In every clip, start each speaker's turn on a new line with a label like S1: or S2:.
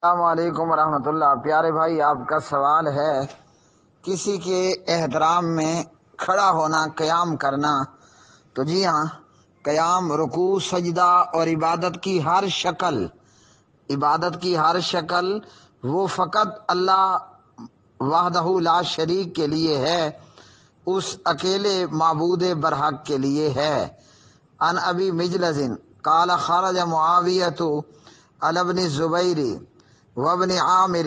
S1: السلام علیکم ورحمۃ اللہ۔ پیارے بھائی، آپ کا سوال ہے کسی کے احترام میں کھڑا ہونا، قیام کرنا۔ تو جی ہاں، قیام، رکوع، سجدہ اور عبادت کی ہر شکل وہ فقط اللہ وحدہ لا شریک کے لیے ہے، اس اکیلے معبود برحق کے لیے ہے۔ ان ابی مجلس قال خرج معاویۃ علی ابن الزبیر وابن عامر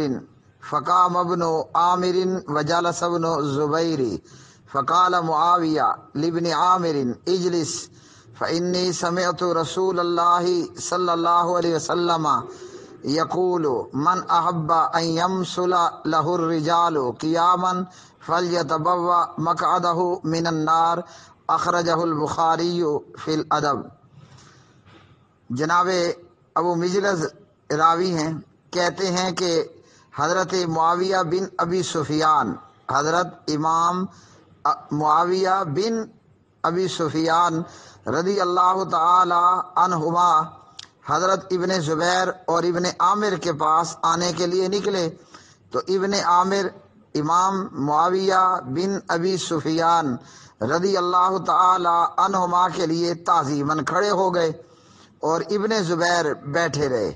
S1: فقام ابن عامر وجلس ابن الزبیر فقال معاویہ لابن عامر اجلس فإنی سمعت رسول اللہ صلی اللہ علیہ وسلم یقول من احب ان یمثل له الرجال قیاما فلیتبوأ مقعدہ من النار، اخرجہ البخاری فی الادب۔ جناب ابو مجلس راوی ہیں، کہتے ہیں کہ حضرت معاویہ بن ابی سفیان، حضرت امام معاویہ بن ابی سفیان رضی اللہ تعالی عنہما حضرت ابن زبیر اور ابن عامر کے پاس آنے کے لیے نکلے، تو ابن عامر امام معاویہ بن ابی سفیان رضی اللہ تعالی عنہما کے لیے تعظیماً کھڑے ہو گئے اور ابن زبیر بیٹھے رہے۔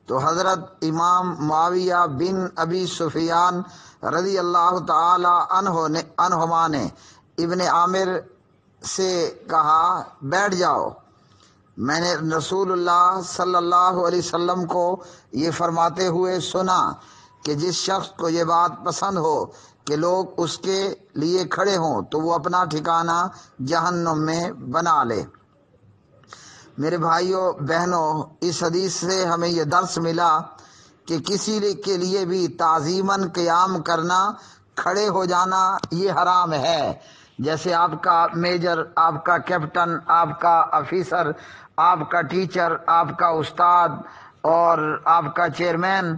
S1: تو حضرت امام معاویہ بن ابی سفیان رضی اللہ تعالی عنہما نے ابن عامر سے کہا بیٹھ جاؤ، میں نے رسول اللہ صلی اللہ علیہ وسلم کو یہ فرماتے ہوئے سنا کہ جس شخص کو یہ بات پسند ہو کہ لوگ اس کے لیے کھڑے ہوں تو وہ اپنا ٹھکانہ جہنم میں بنا لے۔ میرے بھائیوں بہنوں، اس حدیث سے ہمیں یہ درس ملا کہ کسی کے لیے بھی تعظیماً قیام کرنا، کھڑے ہو جانا، یہ حرام ہے۔ جیسے آپ کا میجر، آپ کا کیپٹن، آپ کا آفیسر، آپ کا ٹیچر، آپ کا استاد اور آپ کا چیئرمین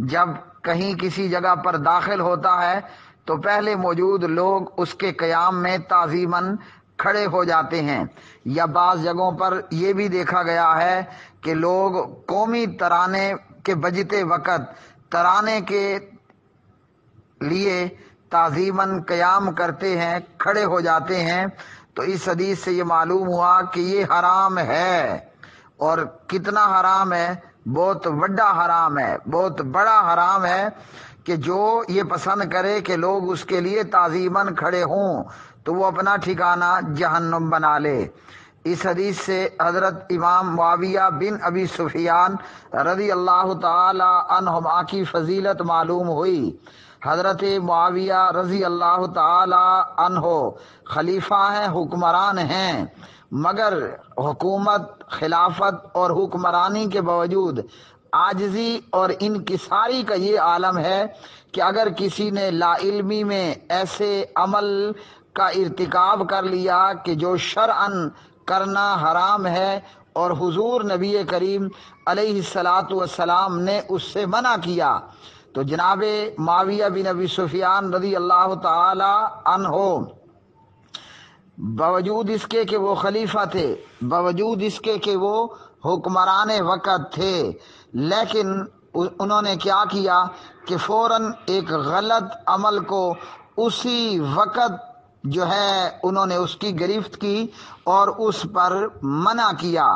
S1: جب کہیں کسی جگہ پر داخل ہوتا ہے تو پہلے موجود لوگ اس کے قیام میں تعظیماً کھڑے ہو جاتے ہیں۔ یا بعض جگہوں پر یہ بھی دیکھا گیا ہے کہ لوگ قومی ترانے کے بجتے وقت ترانے کے لیے تعظیماً قیام کرتے ہیں، کھڑے ہو جاتے ہیں۔ تو اس حدیث سے یہ معلوم ہوا کہ یہ حرام ہے، اور کتنا حرام ہے، بہت بڑا حرام ہے، بہت بڑا حرام ہے کہ جو یہ پسند کرے کہ لوگ اس کے لیے تعظیماً کھڑے ہوں تو وہ اپنا ٹھکانہ جہنم بنا لے۔ اس حدیث سے حضرت امام معاویہ بن ابی سفیان رضی اللہ تعالی عنہما کی فضیلت معلوم ہوئی۔ حضرت معاویہ رضی اللہ تعالی عنہ خلیفہ ہیں، حکمران ہیں، مگر حکومت، خلافت اور حکمرانی کے باوجود عاجزی اور انکساری کا یہ عالم ہے کہ اگر کسی نے لا علمی میں ایسے عمل کا ارتکاب کر لیا کہ جو شرعاً کرنا حرام ہے اور حضور نبی کریم علیہ الصلاۃ والسلام نے اس سے منع کیا، تو جناب معاویہ بن ابی سفیان رضی اللہ تعالی عنہ باوجود اس کے کہ وہ خلیفہ تھے، باوجود اس کے کہ وہ حکمران وقت تھے، لیکن انہوں نے کیا کیا کہ فوراً ایک غلط عمل کو اسی وقت جو ہے انہوں نے اس کی گرفت کی اور اس پر منع کیا۔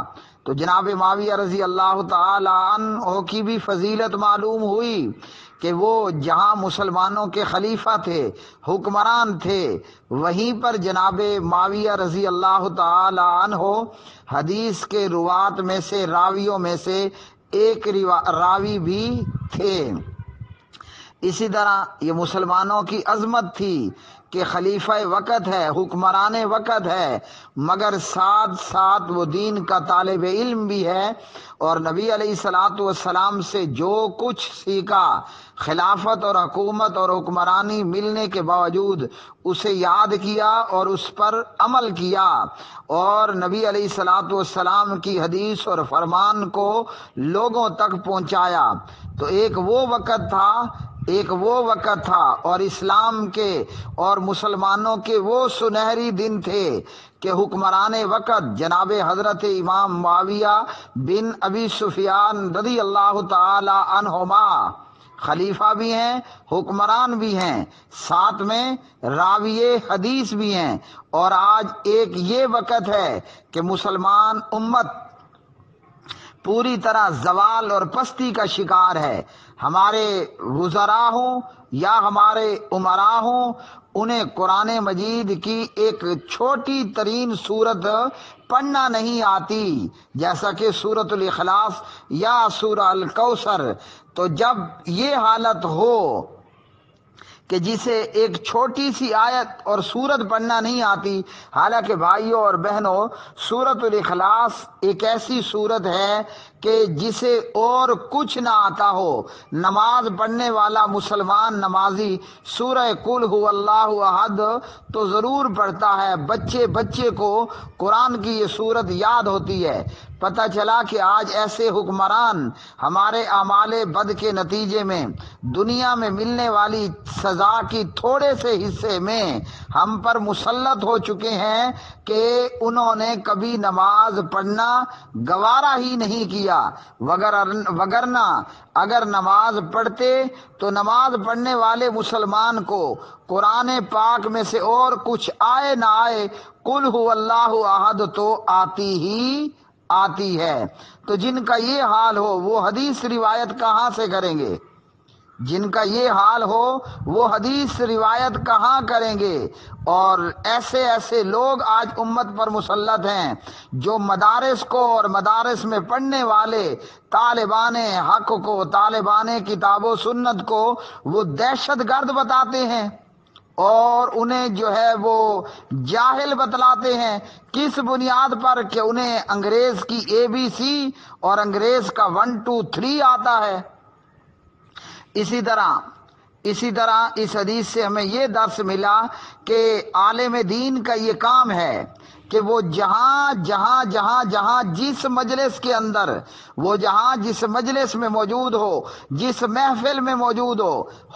S1: تو جناب معاویہ رضی اللہ تعالی عنہ کی بھی فضیلت معلوم ہوئی کہ وہ جہاں مسلمانوں کے خلیفہ تھے، حکمران تھے، وہیں پر جناب معاویہ رضی اللہ تعالی عنہ حدیث کے روات میں سے، راویوں میں سے ایک راوی بھی تھے۔ اسی طرح یہ مسلمانوں کی عظمت تھی کہ خلیفہ وقت ہے، حکمران وقت ہے، مگر ساتھ ساتھ وہ دین کا طالب علم بھی ہے، اور نبی علیہ الصلاۃ والسلام سے جو کچھ سیکھا، خلافت اور حکومت اور حکمرانی ملنے کے باوجود اسے یاد کیا اور اس پر عمل کیا، اور نبی علیہ الصلاۃ والسلام کی حدیث اور فرمان کو لوگوں تک پہنچایا۔ تو ایک وہ وقت تھا ایک وہ وقت تھا اور اسلام کے اور مسلمانوں کے وہ سنہری دن تھے کہ حکمران وقت جناب حضرت امام معاویہ بن ابی سفیان رضی اللہ تعالی عنہما خلیفہ بھی ہیں، حکمران بھی ہیں، ساتھ میں راوی حدیث بھی ہیں۔ اور آج ایک یہ وقت ہے کہ مسلمان امت پوری طرح زوال اور پستی کا شکار ہے۔ ہمارے وزراء ہوں یا ہمارے امراء ہوں، انہیں قرآن مجید کی ایک چھوٹی ترین سورت پڑھنا نہیں آتی، جیسا کہ سورۃ الاخلاص یا سورہ الکوثر۔ تو جب یہ حالت ہو کہ جسے ایک چھوٹی سی آیت اور سورت پڑھنا نہیں آتی، حالانکہ بھائیوں اور بہنوں سورۃ الاخلاص ایک ایسی سورت ہے کہ جسے اور کچھ نہ آتا ہو، نماز پڑھنے والا مسلمان نمازی سورہ قل هو اللہ احد تو ضرور پڑھتا ہے۔ بچے بچے کو قرآن کی یہ سورت یاد ہوتی ہے۔ پتہ چلا کہ آج ایسے حکمران ہمارے اعمال بد کے نتیجے میں دنیا میں ملنے والی سزا کی تھوڑے سے حصے میں ہم پر مسلط ہو چکے ہیں کہ انہوں نے کبھی نماز پڑھنا گوارا ہی نہیں کیا، وگرنہ اگر نماز پڑھتے تو نماز پڑھنے والے مسلمان کو قرآن پاک میں سے اور کچھ آئے نہ آئے قل هو اللہ احد تو آتی ہے۔ تو جن کا یہ حال ہو وہ حدیث روایت کہاں سے کریں گے؟ جن کا یہ حال ہو وہ حدیث روایت کہاں کریں گے؟ اور ایسے ایسے لوگ آج امت پر مسلط ہیں جو مدارس کو اور مدارس میں پڑھنے والے طالبان حق کو، طالبان کتاب و سنت کو وہ دہشت گرد بتاتے ہیں اور انہیں جو ہے وہ جاہل بتلاتے ہیں۔ کس بنیاد پر؟ کہ انہیں انگریز کی ABC اور انگریز کا 1 2 3 آتا ہے۔ اسی طرح اس حدیث سے ہمیں یہ درس ملا کہ عالم دین کا یہ کام ہے کہ وہ جہاں جس مجلس کے اندر، وہ جس مجلس میں موجود ہو، جس محفل میں موجود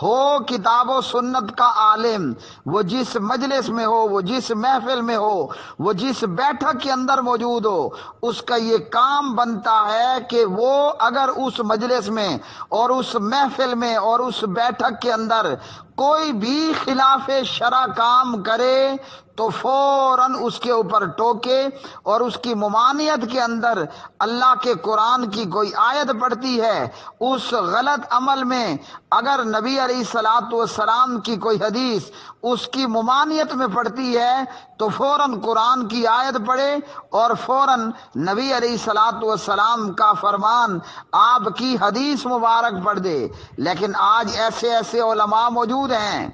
S1: ہو کتاب و سنت کا عالم، وہ جس مجلس میں ہو، وہ جس محفل میں ہو، وہ جس بیٹھک کے اندر موجود ہو، اس کا یہ کام بنتا ہے کہ وہ اگر اس مجلس میں اور اس محفل میں اور اس بیٹھک کے اندر کوئی بھی خلاف شرع کام کرے تو فوراً اس کے اوپر ٹوکے، اور اس کی ممانعت کے اندر اللہ کے قرآن کی کوئی آیت پڑھتی ہے، اس غلط عمل میں اگر نبی علیہ الصلوۃ والسلام کی کوئی حدیث اس کی ممانعت میں پڑھتی ہے تو فوراً قرآن کی آیت پڑھے اور فوراً نبی علیہ الصلوۃ والسلام کا فرمان، آپ کی حدیث مبارک پڑھ دے۔ لیکن آج ایسے علماء موجود ہیں،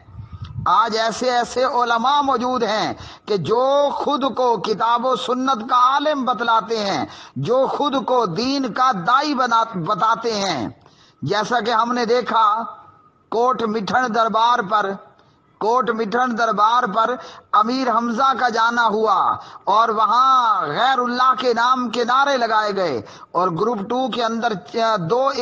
S1: علماء موجود ہیں کہ جو خود کو کتاب و سنت کا عالم بتلاتے ہیں، جو خود کو دین کا دائی بتاتے ہیں۔ جیسا کہ ہم نے دیکھا کوٹ مٹھن دربار پر امیر حمزہ کا جانا ہوا اور وہاں غیر اللہ کے نام کے نعرے لگائے گئے، اور گروپ 2 کے اندر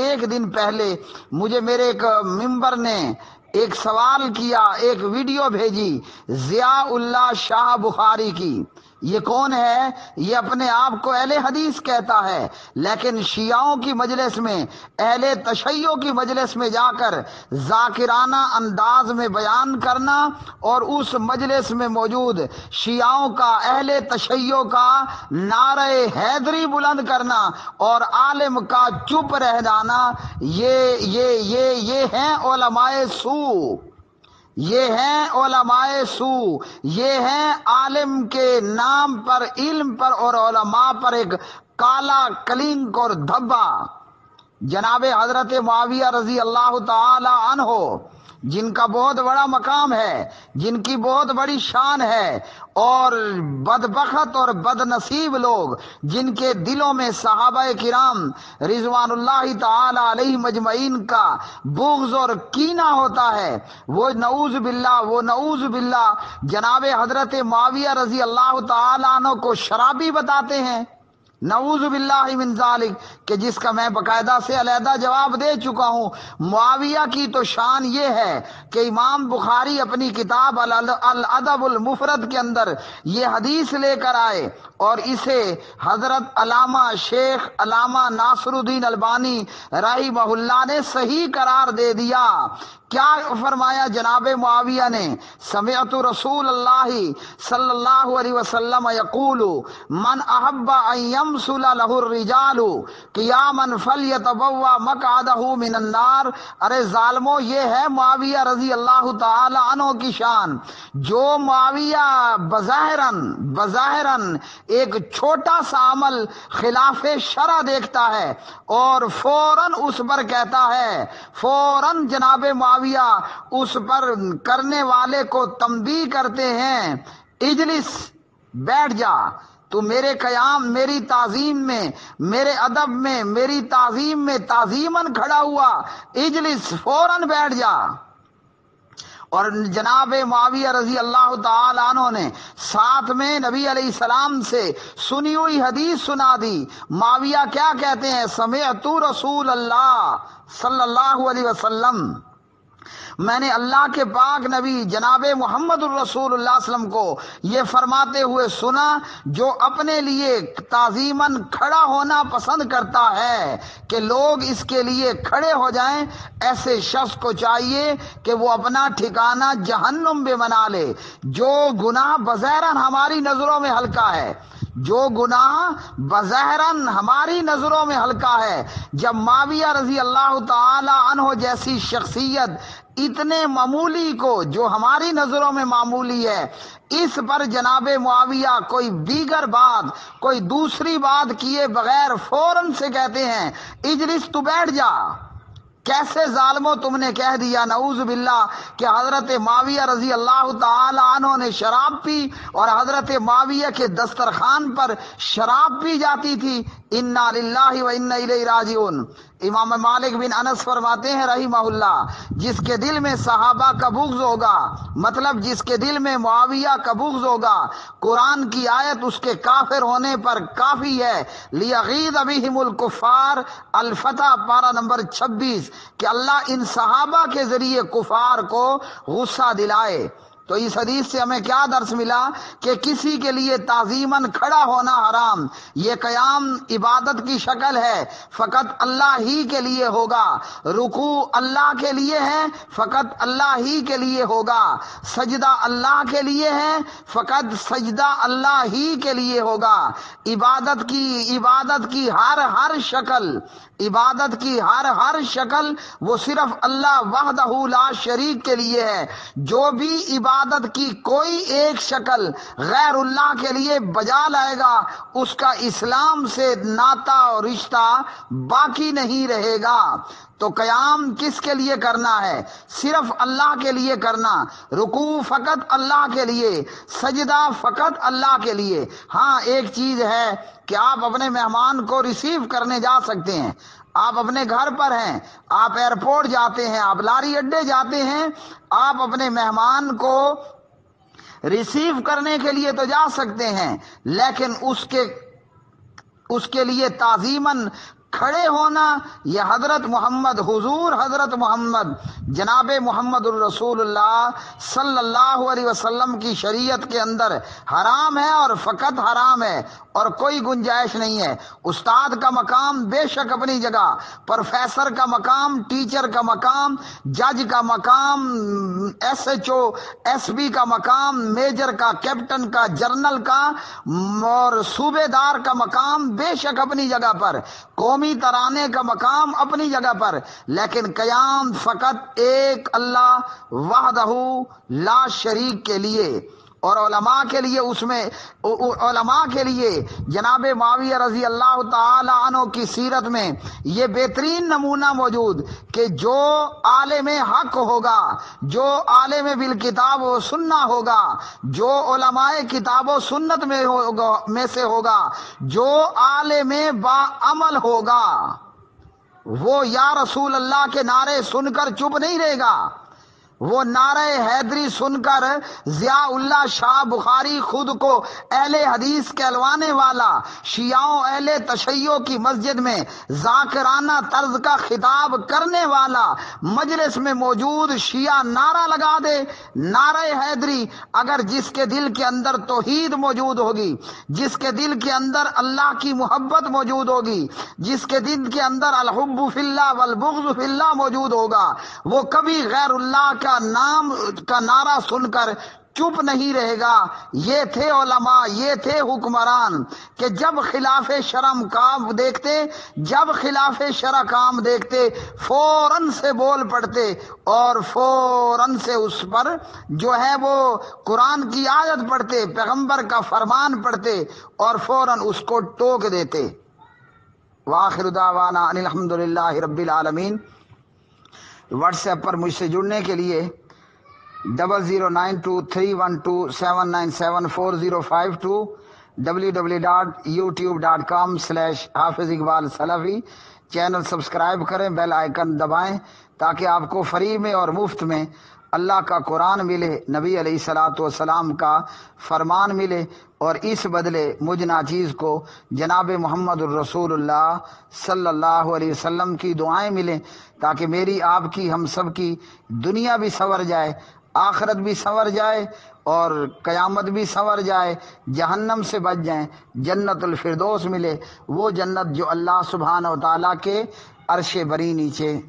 S1: 1 دن پہلے مجھے میرے ایک ممبر نے ایک سوال کیا، ایک ویڈیو بھیجی ضیاء اللہ شاہ بخاری کی۔ یہ کون ہے؟ یہ اپنے آپ کو اہل حدیث کہتا ہے، لیکن شیعوں کی مجلس میں، اہل تشیع کی مجلس میں جا کر ذاکرانہ انداز میں بیان کرنا اور اس مجلس میں موجود شیعوں کا، اہل تشیع کا نعرہ حیدری بلند کرنا اور عالم کا چپ رہ جانا، یہ ہیں علماء سوء، یہ ہیں علماء سوء، یہ ہیں عالم کے نام پر، علم پر اور علماء پر ایک کالا کلنک اور دھبا۔ جناب حضرت معاویہ رضی اللہ تعالی عنہ جن کا بہت بڑا مقام ہے، جن کی بہت بڑی شان ہے، اور بدبخت اور بد نصیب لوگ جن کے دلوں میں صحابہ کرام رضوان اللہ تعالی علیہ مجمعین کا بغض اور کینہ ہوتا ہے، وہ نعوذ باللہ جناب حضرت معاویہ رضی اللہ تعالی عنہ کو شرابی بتاتے ہیں۔ نعوذ باللہ من ذالک، کہ جس کا میں باقاعدہ سے علیحدہ جواب دے چکا ہوں۔ معاویہ کی تو شان یہ ہے کہ امام بخاری اپنی کتاب الادب المفرد کے اندر یہ حدیث لے کر آئے اور اسے حضرت علامہ شیخ علامہ ناصر الدین البانی رحمہ اللہ نے صحیح قرار دے دیا۔ کیا فرمایا جناب معاویہ نے؟ سمعت رسول اللہ صلی اللہ علیہ وسلم یقول من احب ان یمثل له الرجال قیاما فلیتبوأ مقعدہ من النار۔ ارے ظالمو، یہ ہے معاویہ رضی اللہ تعالی عنہ کی شان۔ جو معاویہ بظاہراً ایک چھوٹا سا عمل خلاف شرع دیکھتا ہے اور فوراً اس پر کہتا ہے، فوراً جناب معاویہ اس پر کرنے والے کو تنبیہ کرتے ہیں، اجلس، بیٹھ جا، تو میرے قیام، میری تعظیم میں، میرے ادب میں، میری تعظیم میں تعظیماً کھڑا ہوا، اجلس، فوراً بیٹھ جا۔ اور جناب معاویہ رضی اللہ تعالی عنہ نے ساتھ میں نبی علیہ السلام سے سنی ہوئی حدیث سنا دی۔ معاویہ کیا کہتے ہیں؟ سمعت رسول اللہ صلی اللہ علیہ وسلم، میں نے اللہ کے پاک نبی جناب محمد الرسول اللہ صلی اللہ علیہ وسلم کو یہ فرماتے ہوئے سنا، جو اپنے لیے تعظیماً کھڑا ہونا پسند کرتا ہے کہ لوگ اس کے لیے کھڑے ہو جائیں، ایسے شخص کو چاہیے کہ وہ اپنا ٹھکانہ جہنم میں بنا لے۔ جو گناہ بظاہراً ہماری نظروں میں ہلکا ہے، جو گناہ بظاہراً ہماری نظروں میں ہلکا ہے، جب معاویہ رضی اللہ تعالی عنہ جیسی شخصیت اتنے معمولی کو، جو ہماری نظروں میں معمولی ہے، اس پر جناب معاویہ کوئی دیگر بات، کوئی دوسری بات کیے بغیر فوراً سے کہتے ہیں اجلس، تو بیٹھ جا۔ کیسے ظالمو تم نے کہہ دیا نعوذ باللہ کہ حضرت معاویہ رضی اللہ تعالی عنہ نے شراب پی اور حضرت معاویہ کے دسترخوان پر شراب پی جاتی تھی۔ انا للہ و انا الیہ راجعون۔ امام مالک بن انس فرماتے ہیں رحمہ اللہ، جس کے دل میں صحابہ کا بغض ہوگا، مطلب جس کے دل میں معاویہ کا بغض ہوگا، قرآن کی آیت اس کے کافر ہونے پر کافی ہے۔ لیغیظ بہم الکفار، الفتح پارہ نمبر 26، کہ اللہ ان صحابہ کے ذریعے کفار کو غصہ دلائے۔ تو اس حدیث سے ہمیں کیا درس ملا؟ کہ کسی کے لیے تعظیماً کھڑا ہونا حرام۔ یہ قیام عبادت کی شکل ہے، فقط اللہ ہی کے لیے ہوگا۔ رکوع اللہ کے لیے ہے، فقط اللہ ہی کے لیے ہوگا۔ سجدہ اللہ کے لیے ہے، فقط سجدہ اللہ ہی کے لیے ہوگا۔ عبادت کی ہر شکل، عبادت کی ہر شکل وہ صرف اللہ وحدہ لا شریک کے لیے ہے۔ جو بھی عبادت کی کوئی ایک شکل غیر اللہ کے لیے بجا لائے گا، اس کا اسلام سے ناتا اور رشتہ باقی نہیں رہے گا۔ تو قیام کس کے لیے کرنا ہے؟ صرف اللہ کے لیے کرنا۔ رکوع فقط اللہ کے لیے، سجدہ فقط اللہ کے لیے۔ ہاں ایک چیز ہے کہ آپ اپنے مہمان کو ریسیو کرنے جا سکتے ہیں، آپ اپنے گھر پر ہیں، آپ ایئرپورٹ جاتے ہیں، آپ لاری اڈے جاتے ہیں، آپ اپنے مہمان کو ریسیو کرنے کے لیے تو جا سکتے ہیں، لیکن اس کے لیے تعظیماً کھڑے ہونا، یہ حضرت محمد، حضور حضرت محمد جناب محمد الرسول اللہ صلی اللہ علیہ وسلم کی شریعت کے اندر حرام ہے اور فقط حرام ہے، اور کوئی گنجائش نہیں ہے۔ استاد کا مقام بے شک اپنی جگہ، پروفیسر کا مقام، ٹیچر کا مقام، جج کا مقام، S H O S B کا مقام، میجر کا، کیپٹن کا، جنرل کا اور صوبے دار کا مقام بے شک اپنی جگہ پر، قومی ترانے کا مقام اپنی جگہ پر، لیکن قیام فقط ایک اللہ وحدہ لا شریک کے لیے۔ اور علماء کے لیے علماء کے لیے جناب معاویہ رضی اللہ تعالی عنہ کی سیرت میں یہ بہترین نمونہ موجود کہ جو عالم حق ہوگا، جو عالم بالکتاب و سنہ ہوگا، جو علماء کتاب و سنت میں سے ہوگا، جو عالم با عمل ہوگا، وہ یا رسول اللہ کے نعرے سن کر چپ نہیں رہے گا، وہ نعرہ حیدری سن کر ضیاء اللہ شاہ بخاری خود کو اہل حدیث کہلوانے والا شیعوں اہل تشیع کی مسجد میں ذاکرانہ طرز کا خطاب کرنے والا مجلس میں موجود شیعہ نعرہ لگا دے نعرہ حیدری، اگر جس کے دل کے اندر توحید موجود ہوگی، جس کے دل کے اندر اللہ کی محبت موجود ہوگی، جس کے دل کے اندر الحب فی اللہ والبغض فی اللہ موجود ہوگا، وہ کبھی غیر اللہ کا نام کا نعرہ سن کر چپ نہیں رہے گا۔ یہ تھے علماء، یہ تھے حکمران کہ جب خلاف شرع کام دیکھتے فوراً سے بول پڑتے اور فوراً سے اس پر جو ہے وہ قرآن کی آیت پڑھتے، پیغمبر کا فرمان پڑھتے اور فوراً اس کو ٹوک دیتے۔ وآخر دعوانا ان الحمدللہ رب العالمین۔ واٹس ایپ پر مجھ سے جڑنے کے لیے 00923127974052 www.youtube.com/حافظ اقبال سلفی چینل سبسکرائب کریں، بیل آئیکن دبائیں تاکہ آپ کو فری میں اور مفت میں اللہ کا قرآن ملے، نبی علیہ الصلاۃ والسلام کا فرمان ملے، اور اس بدلے مجھ ناچیز کو جناب محمد الرسول اللہ صلی اللہ علیہ وسلم کی دعائیں ملیں تاکہ میری، آپ کی، ہم سب کی دنیا بھی سنور جائے، آخرت بھی سنور جائے اور قیامت بھی سنور جائے، جہنم سے بچ جائیں، جنت الفردوس ملے، وہ جنت جو اللہ سبحانہ و تعالیٰ کے عرش بری نیچے